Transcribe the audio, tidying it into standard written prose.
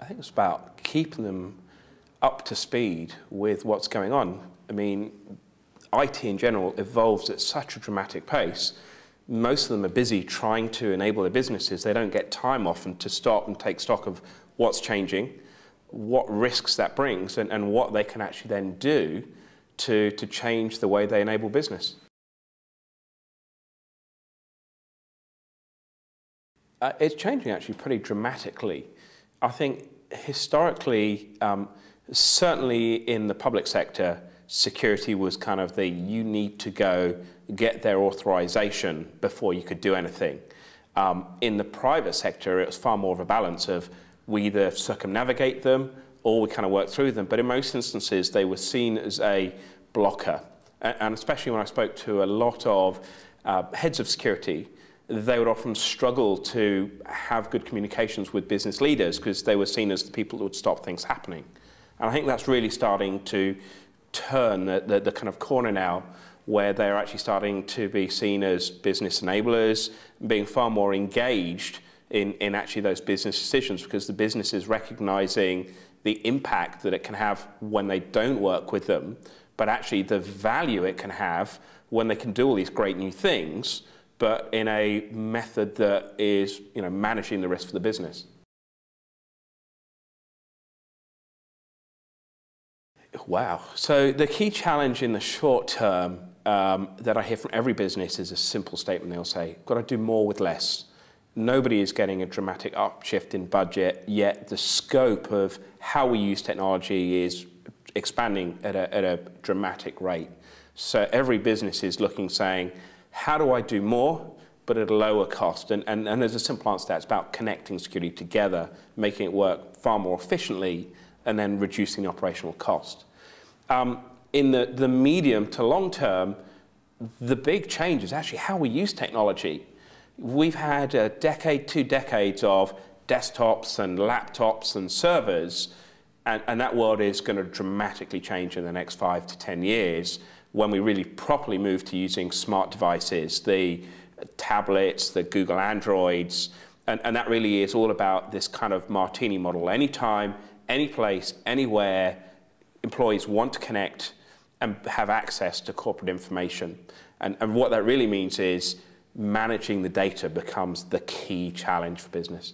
think it's about keeping them up to speed with what's going on. I mean, IT in general evolves at such a dramatic pace. Most of them are busy trying to enable their businesses. They don't get time often to stop and take stock of what's changing, what risks that brings, and what they can actually then do to change the way they enable business. It's changing actually pretty dramatically. I think historically, certainly in the public sector, security was kind of you need to go get their authorization before you could do anything. In the private sector, it was far more of a balance of we either circumnavigate them or we kind of work through them. But in most instances, they were seen as a blocker. And especially when I spoke to a lot of heads of security, they would often struggle to have good communications with business leaders because they were seen as the people that would stop things happening. And I think that's really starting to turn the kind of corner now, where they're actually starting to be seen as business enablers, being far more engaged in actually those business decisions, because the business is recognizing the impact that it can have when they don't work with them, but actually the value it can have when they can do all these great new things, but in a method that is, managing the risk for the business. Wow. So the key challenge in the short term that I hear from every business is a simple statement. They'll say, got to do more with less. Nobody is getting a dramatic upshift in budget, yet the scope of how we use technology is expanding at a dramatic rate. So every business is looking, saying, how do I do more, but at a lower cost? And there's a simple answer to that. It's about connecting security together, making it work far more efficiently, and then reducing the operational cost. In the medium to long term, the big change is actually how we use technology. We've had a decade, 2 decades of desktops and laptops and servers, and that world is going to dramatically change in the next 5 to 10 years when we really properly move to using smart devices, the tablets, the Google Androids, and that really is all about this kind of martini model. Anytime, any place, anywhere, employees want to connect and have access to corporate information. And what that really means is managing the data becomes the key challenge for business.